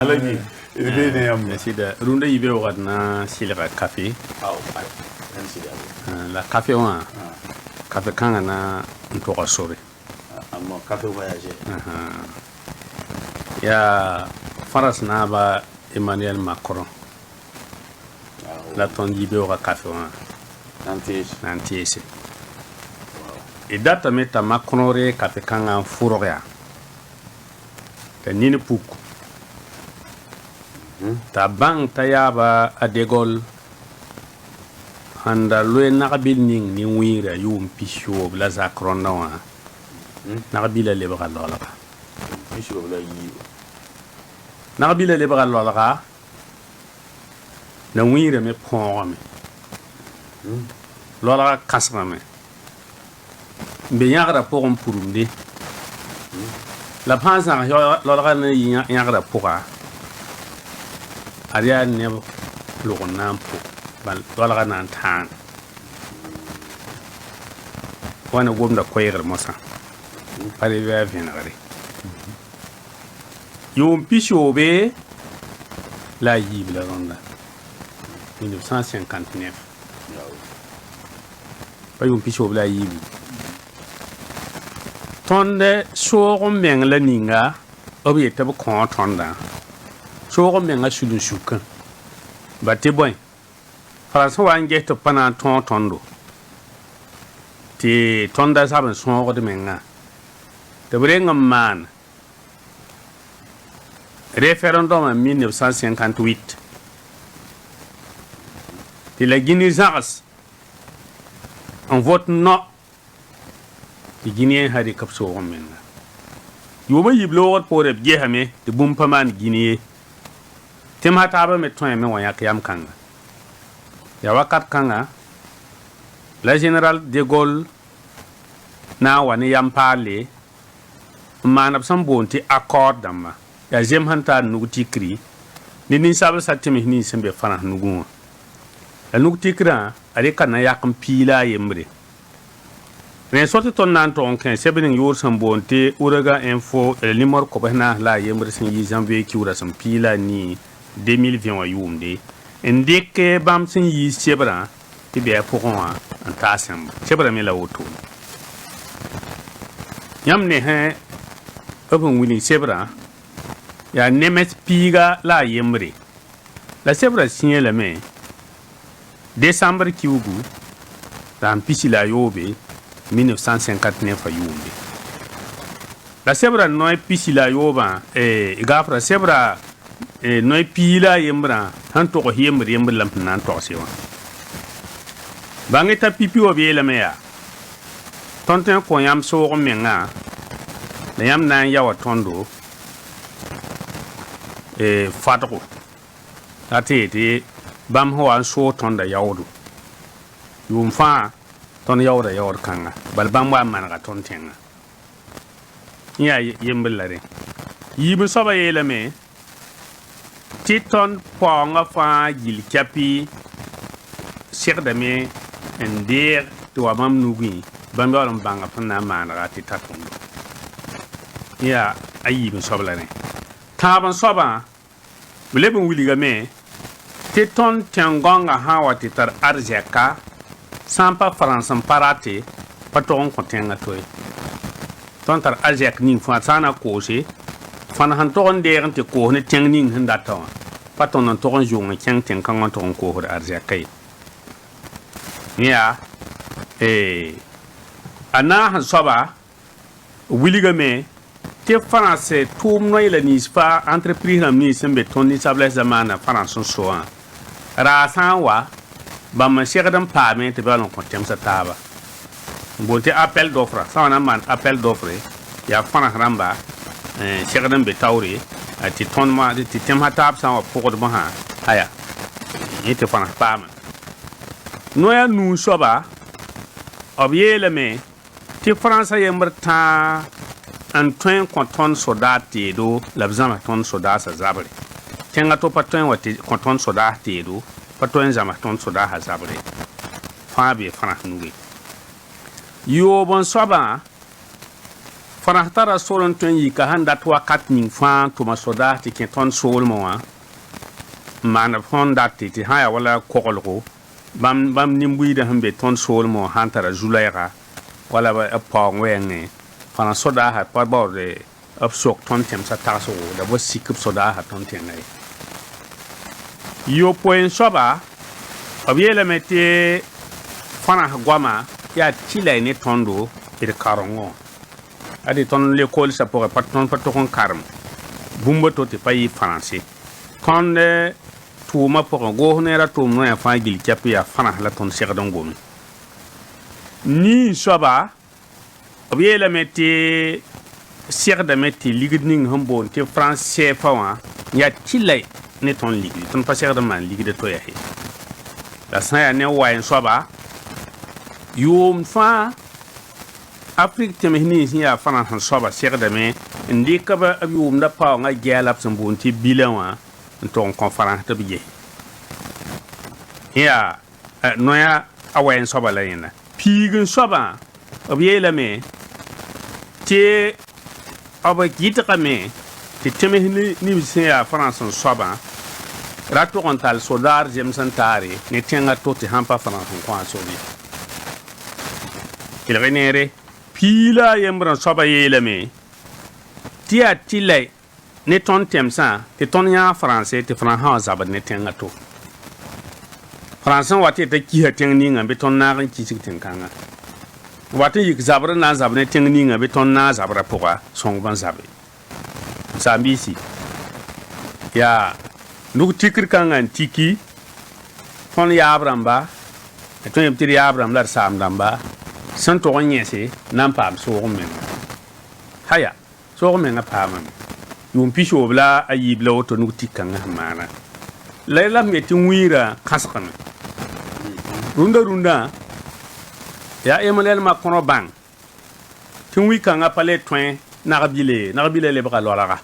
Alagi, il est né sida runda yibe wadna silga café la café wa café kanga na ntoko sore amma café voyager ya faras na ba Emmanuel Macron la ton yibe wa café wa nantiese e data meta Macron re café kanga furoya ta nini puku ta bang ta yaba a degol handa loe nakabil ning ni wira yum pisho bla zakron na wa nakabila le bagal lola ka pisho bla yi nakabila le bagal lola ka na wira me pon me lola kasra me be yagra pokon purumde la pansa lola ka ne yagra poka aria ne logon nampo bal wala nan tan wana gomda koyr mosa pare va venare yum pishobe la yibla ronda 1959 pa yum pishobe la yibi tonde sogon meng la ninga obi tab ko tonda sogo menga sulu shuka bate boy faransa wa nge to pana ton tondo ti tonda saben sogo de menga de brenga man référendum en 1958 ti la Guinée-Zars on vote non ti Guinée hari kap sogo menga yoma yiblo wat pour jehame de bumpa man Guinée tem hataba me toy me wanya kiyam kanga ya wakat kanga la général de Gaulle na wani yam parle manab sam bonti accord dama ya jem hanta nuguti kri ni sabal satimi ni sembe fana nugu la nuguti kra ari kana yakam pila yembre mais sorti ton nan ton ken sebeni yor sam bonti uraga info le numéro ko bana la yembre sin yi janvier ki ura sam pila ni 2020 wa yumde ndeke bam sin yi sebra ti be pokon wa anta sem sebra me la woto yamne he obun wini sebra ya nemet piga la yemre la sebra sinye la me décembre ki ugu tam pisi la yobe 1959 fa yumde la sebra noy pisi la yoba gafra sebra noy pila yembra han to ko yembre lam nan to sewa bangi ta pipi o be la meya tonten ko yam so ko menga na yam nan ya wa tondo fatko ati bam ho an so tonda yawdu yum fa ton yawda yawr kanga bal bam wa man ga tontenga ya yembelare yibu soba yela me titon ponga fa gil kapi sirdame ender to amam nugi bambe wala banga fana manara ti tatondo ya ayi mi sobla ne taban soba bulebun wiliga me titon tengonga hawa titar arjeka sampa fransan parate paton kontenga toy ton tar arjek ning fa sana kose fan han togon de te ko ne tengning handa tawa paton non togon jonga keng ten kan on togon ko hor arjakai ya ana han soba wiliga me te France tum no ila ni spa entreprise na mi sembe ton ni sabla zamana France so an ra sanwa ba ma shegdam pa me te balon ko tem sa taba bonte appel d'offre ça on a man appel d'offre ya France ramba shegdam be tawri ti ton ma ti tem hatab sa wa pokod ma ha aya yete France pa ma no ya nu soba obiele me ti France yemberta Antoine Conton Soldati do la bizama ton soda sa zabre tenga to paton wati Conton Soldati do paton zama ton soda ha zabre fa be fana nuwe yo bon soba fana tara solon ton yi ka handa to wakat ning fa to ma soda ti ken ton sol mo wa man fonda ti ha ya wala kokolgo bam nimbuyi da hambe ton sol mo hantara zulaira wala ba pong wenge fana soda ha pa borde up sok ton tem sa taso da bo sikip soda ha ton tem ngai yo point soba abiela mete fana gwama ya chile ne tondo ir karongo adi ton l'école sa pour patron patron karm bumba to te payi français kon tuma pour go nera tum no ya fa gil kapi ya fana la ton segdon gom ni soba abiela mete segda mete ligidning hambo te français fa ya chile ne ton ligi ton pas segda man ligi de to ya he la sa ya ne wa en soba yom fa Afrique temehni ya fana han soba segda me ndi ka ba yom da pa nga gelap sambon ti bilawa ton conférence to biye ya noya awen soba la yina pigin soba obiye la me ti aba gita me ti temehni ni ya fana son soba rato kontal sodar jemsan tare ne tenga to ti hampa fana ko asoli kilrenere pila yembran soba yelame tia tilai ne ton temsa te ton ya français te fran ha zabat ne tenga to français wati te ki ha teng ninga be ton na ran ki sik ten kanga wati yik zabra na zabne teng ninga be ton na zabra poka song ban zabe sambisi ya nuk tikir kanga tiki ton ya abramba ton yem tiri abram lar sam damba san to nyese nan pam so men haya so men na pam yum pisho bla ayibla oto nu tikanga mana layla meti wira kaskan runda ya emalel ma kono bang tin wi kanga pale twen narbile le bra lolara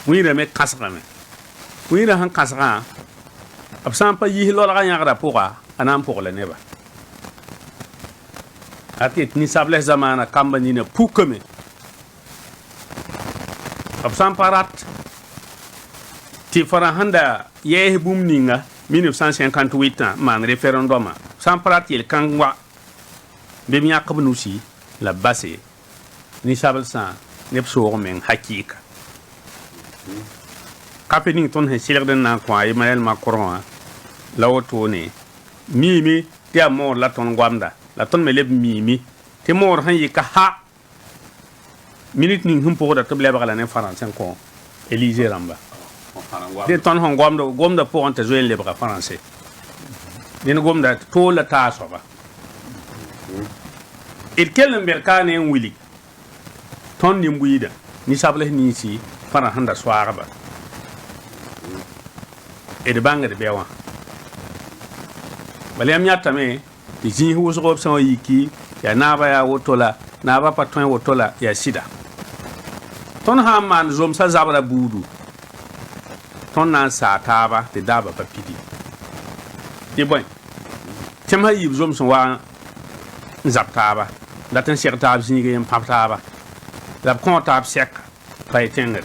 wira me kaskan wira han kaskan absan pa yi lolara nyagra poka anam pokla neba ati ni sable zamana kamba ni na pukame absan parat ti fara handa ye bum ninga 1958 man referendum san parat yel kangwa be mi akabnusi la base ni sable sa ne pso men hakika kapening ton he silgden na kwa Emmanuel Macron la otone mimi ti amor la ton gwamda la ton me leb mimi te mor han yika ha minute ning hum poda to bleba la ne français ko Élysée ramba de ton hon gomda po on te zoel lebra français den gomda to la ta soba il kelen berkane en wili ton ni mbuida ni sable ni si fara handa swaraba e de banga de bewa balem nyata me ti jin hu so ko so yiki ya naba ya wotola naba paton wotola ya sida ton ha man zom sa zabra budu ton nan sa taba te daba papidi ti boy tem ha yib zom so wa zap taba la tan sek tab sinige yam pap taba la kon tab sek pay tengre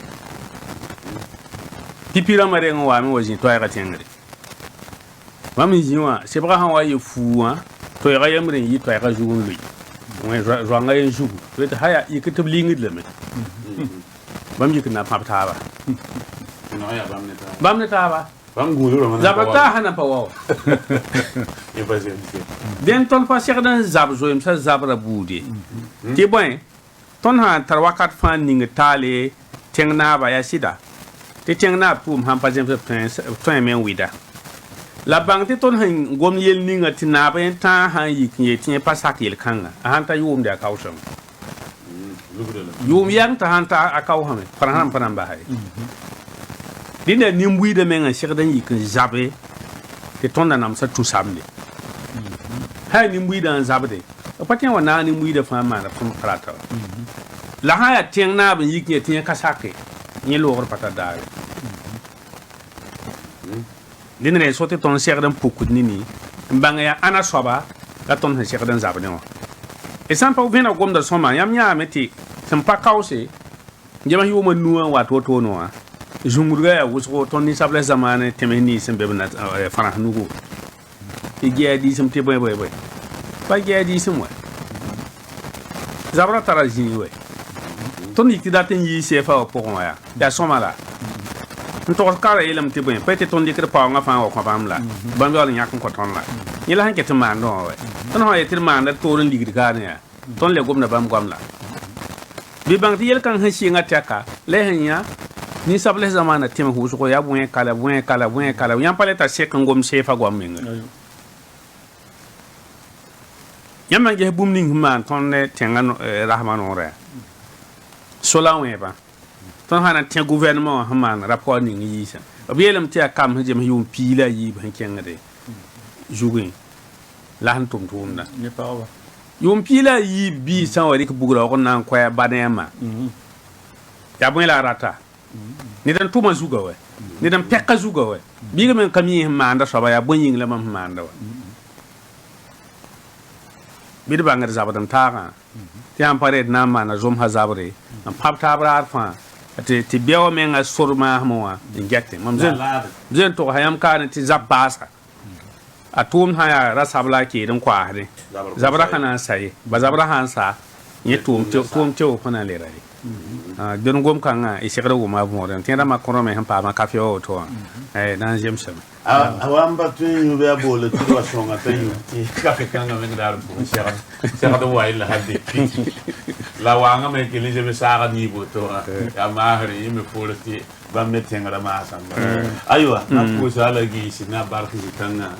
ti pira mare ngwa mi wajin to ya tengre mami jiwa se bra han wa ye fuwa to ya yamre yi to ya jugun lui on joanga yen jugu to ta haya yikitub lingid le me bam yikna pap taba no ya bam ne taba bam gulu ro zabata hana pa wa e fazer den ton fa sekdan zab zoim sa zabra bude ti boy ton ha tar wakat fan ning tale tengna ba ya sida ti tengna pum ham pa jem to men wida la bang ti ton han gom yel ninga ti na ba ta han yikin ti pa sakil kanga han ta yum da kausam yum yang ta han ta akaw hame paran paran ba hay dina nimbui de men sekdan yikin zabe ti ton da nam sa tu samde hay nimbui dan zabde patin wa na nimbui de fama na fam krata la ha ya tengna ba yikin ti ka sakke ni logor pata dawe dinre sote ton sekdan pukut nini mbanga ya ana soba la ton sekdan zabne wa e san pa vena gomda soma yam nya meti sem pa kause jema yu mo nuwa wato to no a zungurga ya wuso ton ni sable zamane temeni sem be na farah nugo e geedi sem te boy pa geedi sem wa zabra tara jini we ton ni tidaten yi sefa po ko ya somala nto kala elam te boy pa te ton dikre pa nga fa ko pamla ban yo nya ko ton la yela han ke te man no we ton ho e te man da to ron digri ka ne ton le gomna bam gomla bi bang ti yel kan ha shi nga taka le hanya ni sable zamana tema husu ko ya buen kala yan paleta se kan gom sefa gom menga yamma ge bum ning man ton ne tengan rahman ore solawe ba ton hana te gouvernement man rapport ning yisa obelam te kam hajem yum pila yi ban kengade jugin la han tum na ne pa wa yum pila yi bi san wari ko bugura ko nan ko ya banema ya buen la rata ni dan tuma zuga we ni dan pekka zuga we biga men kami manda so ba ya bonyin la mam manda wa bid bangar zabadan taga ti am pare na mana zum hazabre am pap tabra fa ti biaw men a surma hamwa ingette mam zen to hayam kan ti zabasa atum haya rasabla ke dan kwa hade zabra kana sai ba zabra hansa ni tum te fana le rai don gom kanga e sekra go ma mo den tenda ma kono me hampa ma kafe o to dan jemsem awamba tu yu be bole tu wa songa tayu ti kafe kanga me dar bu sera do wa ila hadi la wanga me ke lije be sara ni bo to ya ma hari me politi ba me tenga ma samba aywa na ko sala gi sina barki kanga